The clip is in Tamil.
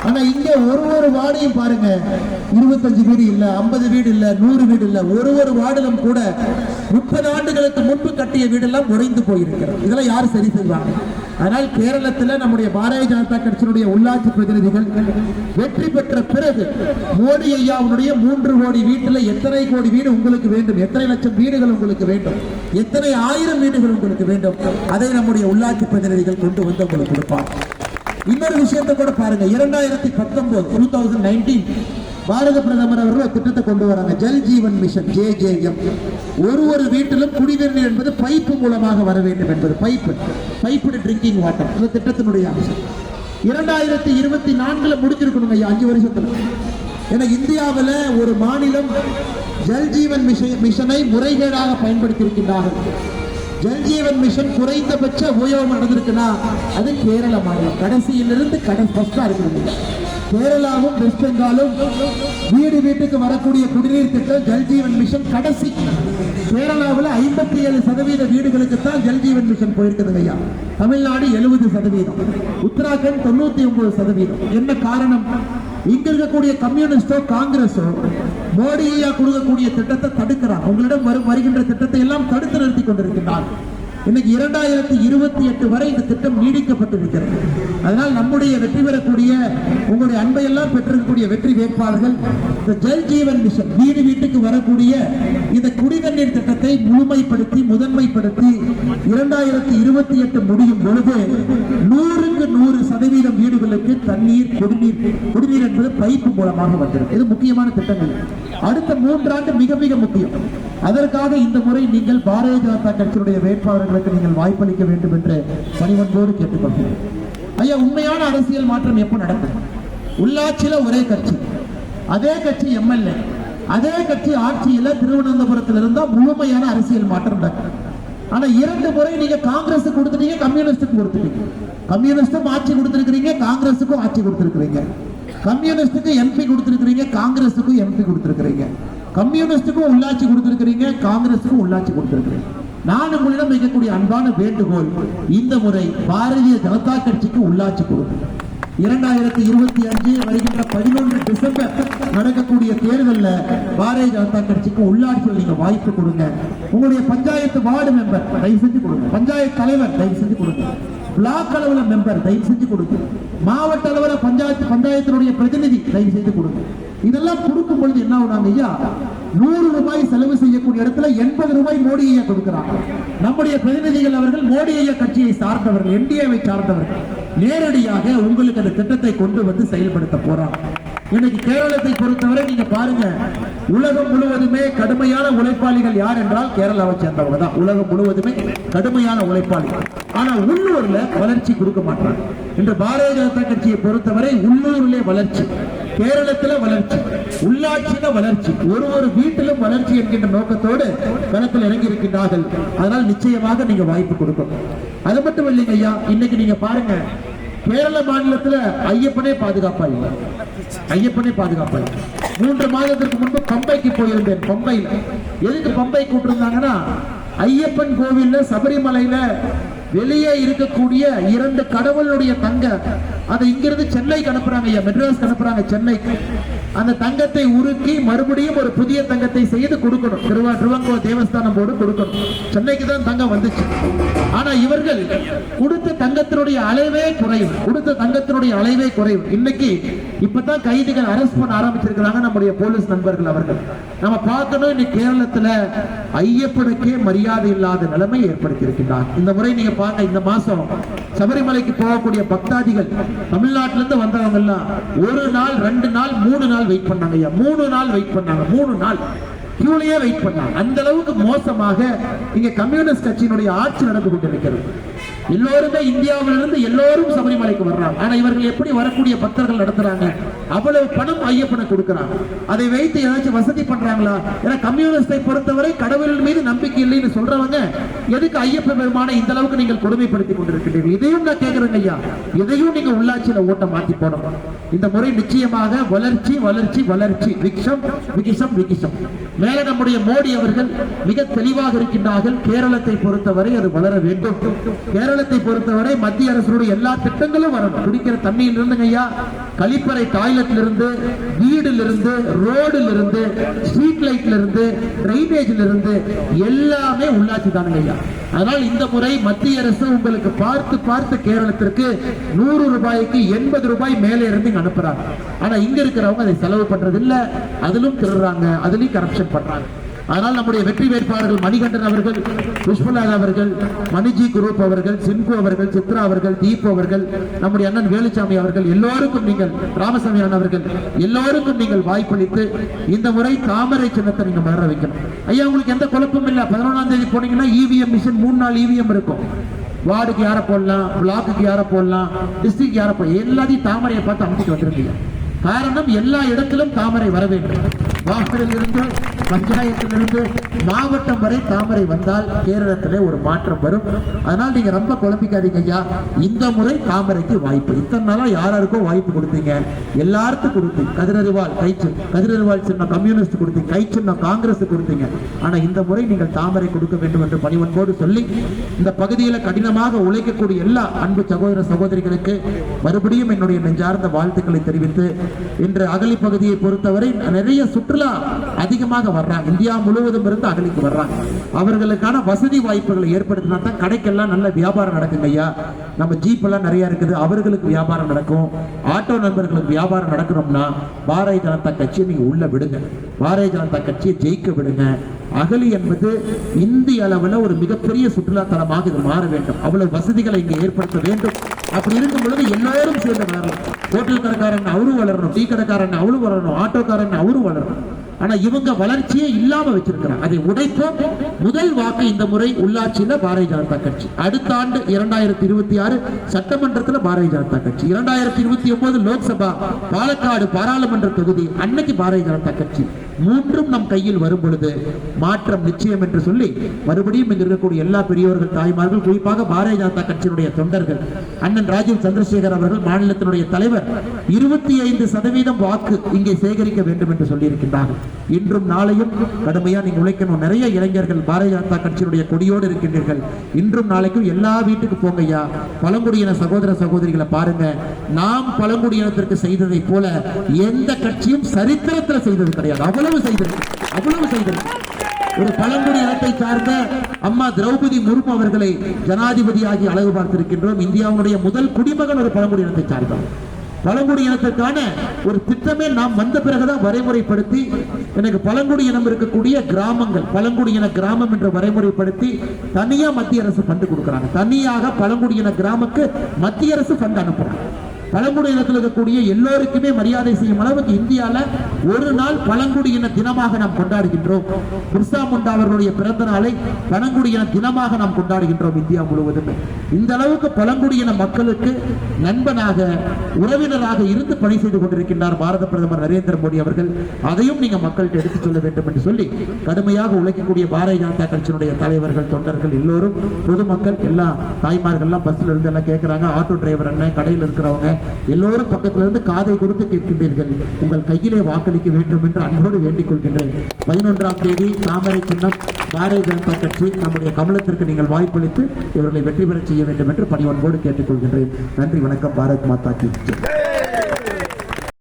ஆனா இங்க ஒரு வார்டையும் பாருங்க, 25 வீடு இல்ல, 50 வீடு இல்ல, 100 வீடு இல்ல, ஒரு வார்டிலும் கூட 30 ஆண்டுகளுக்கு முன்பு கட்டிய வீடெல்லாம் உடைந்து போயிருக்கிறது. இதெல்லாம் யாரு சரி செய்வாங்க? அதனால் கேரளத்தில் நம்முடைய பாரதிய ஜனதா கட்சியினுடைய உள்ளாட்சி பிரதிநிதிகள் வெற்றி பெற்ற பிறகு மோடி ஐயாவுடைய 3 கோடி வீட்டுல எத்தனை கோடி வீடு உங்களுக்கு வேண்டும், எத்தனை லட்சம் வீடுகள் உங்களுக்கு வேண்டும், எத்தனை ஆயிரம் வீடுகள் உங்களுக்கு வேண்டும், அதை நம்முடைய உள்ளாட்சி பிரதிநிதிகள் கொண்டு வந்து உங்களுக்கு கொடுப்பாங்க. இன்னொரு விஷயத்தை கூட பாருங்க, 2019 பாரத பிரதமர் அவர்கள் ஒரு திட்டத்தை கொண்டு வராங்க, ஜல் ஜீவன் மிஷன் JJM. ஒரு வீட்டிலும் குடிநீர் என்பது பைப்பு மூலமாக வர வேண்டும் என்பது, பைப்பு ட்ரிங்கிங் வாட்டர், இந்த திட்டத்தினுடைய அம்சம் 2024 முடிஞ்சிருக்கணுங்க ஐயா, 5 வருஷத்துல. ஏன்னா இந்தியாவில் ஒரு மாநிலம் ஜல் ஜீவன் மிஷனை முறைகேடாக பயன்படுத்தி இருக்கின்றார்கள். ஜல் ஜீவன் மிஷன் குறைந்தபட்ச உபயோகம் நடந்திருக்குன்னா அது கேரள மாநிலம், கடைசியிலிருந்து ஃபர்ஸ்டா இருக்கிறது. கேரளாவும் வெஸ்ட் பெங்காலும் வீட்டுக்கு வரக்கூடிய குடிநீர் திட்டம் ஜல் ஜீவன் மிஷன் கடைசி. கேரளாவில் 57% வீடுகளுக்கு தான் ஜல் ஜீவன் மிஷன் போயிருக்குதுங்க ஐயா. தமிழ்நாடு 70%, உத்தராகண்ட் 99%. என்ன காரணம்? இங்க இருக்கக்கூடிய கம்யூனிஸ்டோ காங்கிரஸோ மோடி ஐயா கொடுக்கக்கூடிய திட்டத்தை தடுக்கிறார். உங்களிடம் வருகின்ற திட்டத்தை எல்லாம் தடுத்து நிறுத்தி கொண்டிருக்கிறார். இன்னைக்கு 2028 வரை இந்த திட்டம் நீடிக்கப்பட்டிருக்கிறது. அதனால் நம்முடைய வெற்றி பெறக்கூடிய, உங்களுடைய அன்பை எல்லாம் பெற்றிருக்கக்கூடிய வெற்றி வேட்பாளர்கள் இந்த ஜல் ஜீவன் மிஷன் வீட்டுக்கு வரக்கூடிய இந்த குடிநீர் திட்டத்தை முழுமைப்படுத்தி முதன்மைப்படுத்தி 2028 முடியும் பொழுது 100க்கு 100% வீடுகளுக்கு தண்ணீர் குடிநீர் என்பது பைப்பு மூலமாக வந்திருக்கு. இது முக்கியமான திட்டங்கள். அடுத்த 3 ஆண்டு மிக மிக முக்கியம். அதற்காக இந்த முறை நீங்கள் பாரதிய ஜனதா கட்சியுடைய வேட்பாளர்களுக்கு நீங்கள் வாய்ப்பளிக்க வேண்டும் என்று பணிவன்போடு கேட்டுக்கொள்கிறேன். ஐயா, உண்மையான அரசியல் மாற்றம் எப்ப நடக்கும்? உள்ளாட்சியில ஒரே கட்சி, அதே கட்சி MLA, அதே கட்சி ஆட்சியில திருவனந்தபுரத்தில் இருந்தா முழுமையான அரசியல் மாற்றம் நடக்கும். ஆனா 2 முறை நீங்க காங்கிரஸ் கொடுத்துட்டீங்க, கம்யூனிஸ்டுக்கு கொடுத்துட்டீங்க. கம்யூனிஸ்டும் ஆட்சி கொடுத்திருக்கிறீங்க, காங்கிரஸுக்கும் ஆட்சி கொடுத்திருக்கிறீங்க. கம்யூனிஸ்டுக்கு MP கொடுத்திருக்கிறீங்க, காங்கிரஸுக்கும் MP கொடுத்திருக்கிறீங்க. கம்யூனிஸ்டுக்கும் உள்ளாட்சி கொடுத்திருக்கிறீங்க, காங்கிரஸுக்கும் உள்ளாட்சி கொடுத்திருக்கிறீங்க. நான் உங்களிடம் வைக்கக்கூடிய அன்பான வேண்டுகோள், இந்த முறை பாரதிய ஜனதா கட்சிக்கு உள்ளாட்சி கொடுங்க. 2025 வருகின்ற 11 டிசம்பர் நடக்கக்கூடிய தேர்தலில் பாரதிய ஜனதா கட்சிக்கு உள்ளாட்சியில் நீங்க வாய்ப்பு கொடுங்க. உங்களுடைய பஞ்சாயத்து வார்டு மெம்பர் தயவு செஞ்சு கொடுங்க, பஞ்சாயத்து தலைவர் தயவு செஞ்சு கொடுங்க, பிளாக் அளவுல மெம்பர் தயவு செஞ்சு கொடுங்க, மாவட்ட அளவுல பஞ்சாயத்தினுடைய பிரதிநிதி தயவு செய்து கொடுங்க. இதெல்லாம் கொடுக்கும் பொழுது என்ன ஆகுனாங்க ஐயா, 100 ரூபாய் செலவு செய்யக்கூடிய இடத்துல 80 ரூபாய் மோடி ஐயா கொடுக்கிறாங்க. நம்முடைய பிரதிநிதிகள் அவர்கள் மோடி ஐயா கட்சியை சார்ந்தவர்கள், NDAவை சார்ந்தவர்கள், நேரடியாக உங்களுக்கு அந்த திட்டத்தை கொண்டு வந்து செயல்படுத்த போறாங்க. இன்னைக்கு கேரளத்தை பொறுத்தவரை நீங்க பாருங்க, உலகம் முழுவதுமே கடுமையான உழைப்பாளிகள் யார் என்றால் கேரளாவை சேர்ந்தவங்க தான். உலகம் முழுவதுமே கடுமையான உழைப்பாளிகள். ஆனா உள்ளூர்ல வளர்ச்சி கொடுக்க மாட்டாங்க. இன்று பாரதிய ஜனதா கட்சியை பொறுத்தவரை உள்ளூரிலே வளர்ச்சி, கேரளத்துல வளர்ச்சி, உள்ளாட்சியில வளர்ச்சி, ஒரு வீட்டிலும் வளர்ச்சி என்கின்ற நோக்கத்தோடு களத்தில் இறங்கி இருக்கின்றார்கள். அதனால் நிச்சயமாக நீங்க வாய்ப்பு கொடுக்கணும். அது மட்டும் இல்லைங்க ஐயா, இன்னைக்கு நீங்க பாருங்க, கேரள மாநிலத்துல ஐயப்பனே பாதுகாப்பா இல்லை. 3 மாதத்திற்கு முன்பு பம்பைக்கு போயிருந்தேன். பம்பையில எதுக்கு பம்பை கூட்டிருந்தாங்கன்னா, ஐயப்பன் கோவில்ல சபரிமலையில வெளியே இருக்கக்கூடிய 2 கடவுளுடைய தங்க அதை இங்கிருந்து சென்னைக்கு அனுப்புறாங்க ஐயா, மெட்ராஸ் அனுப்புறாங்க சென்னைக்கு. அந்த தங்கத்தை உருக்கி மறுபடியும் ஒரு புதிய தங்கத்தை செய்து கொடுக்கணும். திருவாங்கூர் தேவஸ்தானம் போர்டு கொடுக்கணும். சென்னைக்கு தான் தங்கம் வந்துச்சு. ஆனா இவர்கள் கொடுத்த தங்கத்தினுடைய அளவே குறைவு. இன்னைக்கு இப்பதான் கைதிகள் அரெஸ்ட் பண்ண ஆரம்பிச்சிருக்கிறாங்க நம்முடைய போலீஸ் நண்பர்கள் அவர்கள். நம்ம பார்க்கணும், இன்னைக்கு கேரளத்துல ஐயப்பனுக்கே மரியாதை இல்லாத நிலைமை ஏற்படுத்தி இருக்கின்றார். இந்த முறை நீங்க பாருங்க, இந்த மாசம் சபரிமலைக்கு போகக்கூடிய பக்தாதிகள் தமிழ்நாட்டிலிருந்து வந்தவங்க எல்லாம் 1 நாள் 2 நாள் 3 நாள் வெயிட் பண்ணாங்க ஐயா. 3 நாள் வெயிட் பண்ணாங்க, 3 நாள் கியூலயே வெயிட் பண்ணாங்க. அந்த அளவுக்கு மோசமாக இங்க கம்யூனிஸ்ட் கட்சியினுடைய ஆட்சி நடந்து கொண்டிருக்கிறது. எல்லோருமே இந்தியாவிலிருந்து எல்லோரும் சபரிமலைக்கு வர்றாங்க. ஆனா இவர்கள் எப்படி வரக்கூடிய பக்தர்கள் நடத்துறாங்க? அவ்வளவு பணம் ஐயப்பனை கொடுக்கிறாங்க. அதை வைத்து ஏதாச்சும் வசதி பண்றாங்களா? ஏன்னா கம்யூனிஸ்டை பொறுத்தவரை கடவுள் மீது நம்பிக்கை இல்லைன்னு சொல்றவங்க எதுக்கு ஐயப்ப பெருமானை இந்த அளவுக்கு நீங்கள் கொடுமைப்படுத்தி கொண்டிருக்கிறீர்கள்? இதையும் நான் கேட்கிறேங்க ஐயா, இதையும் நீங்க உள்ளாட்சியில ஓட்ட மாத்தி போடணும். இந்த முறை நிச்சயமாக வளர்ச்சி, விகிசம். மேல நம்முடைய மோடி அவர்கள் மிக தெளிவாக இருக்கின்றார்கள். கேரளத்தை பொறுத்தவரை அது வளர வேண்டும். கேரளத்தை பொறுத்தவரை மத்திய அரசுடைய எல்லா திட்டங்களும் வரணும். குடிக்கிற தண்ணியில் இருந்து ஐயா, கழிப்பறை டாய்லெட்ல இருந்து, வீடுல இருந்து, ரோடுல இருந்து, ஸ்ட்ரீட் லைட்ல இருந்து, டிரைனேஜ்ல இருந்து எல்லாமே உள்ளாட்சி தானுங்க ஐயா. அதனால் இந்த முறை மத்திய அரசு உங்களுக்கு பார்த்து பார்த்து கேரளத்திற்கு 100 ரூபாய்க்கு 80 ரூபாய் மேலே இருந்து இங்க அனுப்புறாங்க. ஆனா இங்க இருக்கிறவங்க அதை செலவு பண்றது இல்ல, அதிலும் திருடுறாங்க, அதிலும் கரப்ஷன் பண்றாங்க. அதனால் நம்முடைய வெற்றி வேட்பாளர்கள் மணிகண்டன் அவர்கள், புஷ்பலால் அவர்கள், மணிஜி குரூப் அவர்கள், சின்கு அவர்கள், சித்ரா அவர்கள், தீப் அவர்கள், நம்முடைய அண்ணன் வேலுச்சாமி அவர்கள் எல்லோருக்கும் நீங்கள், ராமசாமி அவர்கள் எல்லோருக்கும் நீங்கள் வாய்ப்பளித்து இந்த முறை தாமரை சின்னத்தை நீங்க மலர வைக்கணும். ஐயா உங்களுக்கு எந்த குழப்பமும் இல்ல. 11ஆம் தேதி போனீங்கன்னா இவிஎம் மிஷின் 3 நாள் இவிஎம் இருக்கும். வார்டுக்கு யாரை போடலாம், பிளாக்குக்கு யாரை போடலாம், டிஸ்ட்ரிக்ட் யாரை போடலாம், எல்லாத்தையும் தாமரையை பார்த்து அமைச்சிட்டு வந்துருக்கீங்க. காரணம் எல்லா இடத்திலும் தாமரை வர வேண்டும். வார்டிலிருந்து பஞ்சாயத்திலிருந்து மாவட்டம் வரை தாமரை வந்தால் கேரளத்திலே ஒரு மாற்றம் வரும். அதனால் நீங்க ரொம்ப குழப்பிக்காதீங்க ஐயா. இந்த முறை தாமரைக்கு வாய்ப்பு. இத்தனை நாளா யாருக்கோ வாய்ப்பு கொடுத்தீங்க, எல்லாருக்கும் கொடுத்தீங்க. கதிரறிவாள் கைச்சு, கதிரறிவாள் சின்ன கம்யூனிஸ்ட் கொடுத்தீங்க, கை சின்ன காங்கிரஸ் கொடுத்தீங்க. ஆனா இந்த முறை நீங்கள் தாமரை கொடுக்க வேண்டும் என்று பணிவன்போடு சொல்லி, இந்த பகுதியில் கடினமாக உழைக்கக்கூடிய எல்லா அன்பு சகோதர சகோதரிகளுக்கு மறுபடியும் என்னுடைய நெஞ்சார்ந்த வாழ்த்துக்களை தெரிவித்து, இன்று அகலி பகுதியை பொறுத்தவரை நிறைய சுற்றுலா அதிகமாக வர்றாங்க. இந்தியா முழுவதும் இருந்து அகலிக்கு வர்றாங்க. அவர்களுக்கான வசதி வாய்ப்புகளை ஏற்படுத்தினா தான் கடைக்கெல்லாம் நல்ல வியாபாரம் நடக்குங்க ஐயா. நம்ம ஜீப் எல்லாம் நிறைய இருக்குது, அவர்களுக்கு வியாபாரம் நடக்கும். ஆட்டோ நண்பர்களுக்கு வியாபாரம் நடக்கணும்னா பாரதிய ஜனதா கட்சியை நீங்க உள்ள விடுங்க. பாரதிய ஜனதா கட்சியை ஜெயிக்க விடுங்க. அகலி என்பது இந்திய அளவில் ஒரு மிகப்பெரிய சுற்றுலா தலமாக இது மாற வேண்டும். அவ்வளவு வசதிகளை இங்கே ஏற்படுத்த வேண்டும். அப்படி இருக்கும் பொழுது எல்லாரும் சேர்ந்து வளரணும். ஹோட்டல் கடைக்காரன் அவரும் வளரணும், டீ கடைக்காரன் அவரும் வளரணும், ஆட்டோக்காரன் அவரும் வளரணும். ஆனா இவங்க வளர்ச்சியே இல்லாம வச்சிருக்கிறாங்க. அதை உடைப்போம். முதல் வாக்கு இந்த முறை உள்ளாட்சியில பாரதிய ஜனதா கட்சி. அடுத்த ஆண்டு 2026 சட்டமன்றத்தில் பாரதிய ஜனதா கட்சி, 2029 லோக்சபா, பாலக்காடு பாராளுமன்ற தொகுதி, அன்னைக்கு பாரதிய ஜனதா கட்சி. மூன்றும் நம் கையில் வரும் பொழுது மாற்றம் நிச்சயம் என்று சொல்லி மறுபடியும் இங்க இருக்கக்கூடிய எல்லா பெரியவர்கள், தாய்மார்கள், குறிப்பாக பாரதிய ஜனதா கட்சியினுடைய தொண்டர்கள், அண்ணன் ராஜீவ் சந்திரசேகர் அவர்கள் மாநிலத்தினுடைய தலைவர் 25% வாக்கு இங்கே சேகரிக்க வேண்டும் என்று சொல்லி இருக்கின்றார்கள். இன்றும் நாளையும் கடுமையா நீங்க உழைக்கணும். நிறைய இளைஞர்கள் பாரதிய ஜனதா கட்சியினுடைய கொடியோடு இருக்கின்றீர்கள். இன்றும் நாளைக்கும் எல்லா வீட்டுக்கு போங்க ஐயா. பழங்குடியின சகோதர சகோதரிகளை பாருங்க. நாம் பழங்குடியினத்திற்கு செய்ததை போல எந்த கட்சியும் சரித்திரத்தில் செய்தது கிடையாது. அவ்வளவு செய்திருக்கு. ஒரு பழங்குடி இனத்தை சார்ந்த அம்மா திரௌபதி முர்மு அவர்களை ஜனாதிபதியாகி அழகு பார்த்திருக்கின்றோம். இந்தியாவுடைய முதல் குடிமகன் ஒரு பழங்குடி இனத்தை சார்ந்தவர். பழங்குடி இனத்திற்கான ஒரு திட்டமே நாம் வந்த பிறகுதான் வரைமுறைப்படுத்தி, எனக்கு பழங்குடி இனம் இருக்கக்கூடிய கிராமங்கள், பழங்குடியின கிராமம் என்று வரைமுறைப்படுத்தி தனியா மத்திய அரசு ஃபண்டு கொடுக்கிறாங்க. தனியாக பழங்குடியின கிராமக்கு மத்திய அரசு ஃபண்ட் அனுப்புறாங்க. பழங்குடியினத்தில் இருக்கக்கூடிய எல்லோருக்குமே மரியாதை செய்யும் அளவுக்கு இந்தியால ஒரு நாள் பழங்குடியின தினமாக நாம் கொண்டாடுகின்றோம். பிர்சா முண்டா அவர்களுடைய பிறந்த நாளை பழங்குடியின தினமாக நாம் கொண்டாடுகின்றோம் இந்தியா முழுவதும். இந்த அளவுக்கு பழங்குடியின மக்களுக்கு நண்பனாக, உறவினராக இருந்து பணி செய்து கொண்டிருக்கின்றார் பாரத பிரதமர் நரேந்திர மோடி அவர்கள். அதையும் நீங்க மக்கள்கிட்ட எடுத்துச் சொல்ல வேண்டும் என்று சொல்லி கடுமையாக உழைக்கக்கூடிய பாரதிய ஜனதா கட்சியினுடைய தலைவர்கள், தொண்டர்கள் எல்லோரும், பொதுமக்கள், எல்லா தாய்மார்கள்லாம் பஸ்ல இருந்து எல்லாம் கேட்கிறாங்க. ஆட்டோ டிரைவர் என்ன, கடையில் இருக்கிறவங்க எல்லோரும் பக்கத்துல இருந்து காதை கொடுத்து கேட்கின்றீர்கள். உங்கள் கையிலே வாக்களிக்க வேண்டும் என்று அன்போடு வேண்டிக் கொள்கின்றேன். 11ஆம் தேதி தாமரை சின்னம் பாரதிய ஜனதா கட்சி. நம்முடைய கமலத்திற்கு நீங்கள் வாய்ப்பளித்து இவர்களை வெற்றி பெற செய்ய வேண்டும் என்று பணிவன்போடு கேட்டுக்கொள்கின்றேன். நன்றி, வணக்கம். பாரத் மாதா கி ஜெய்.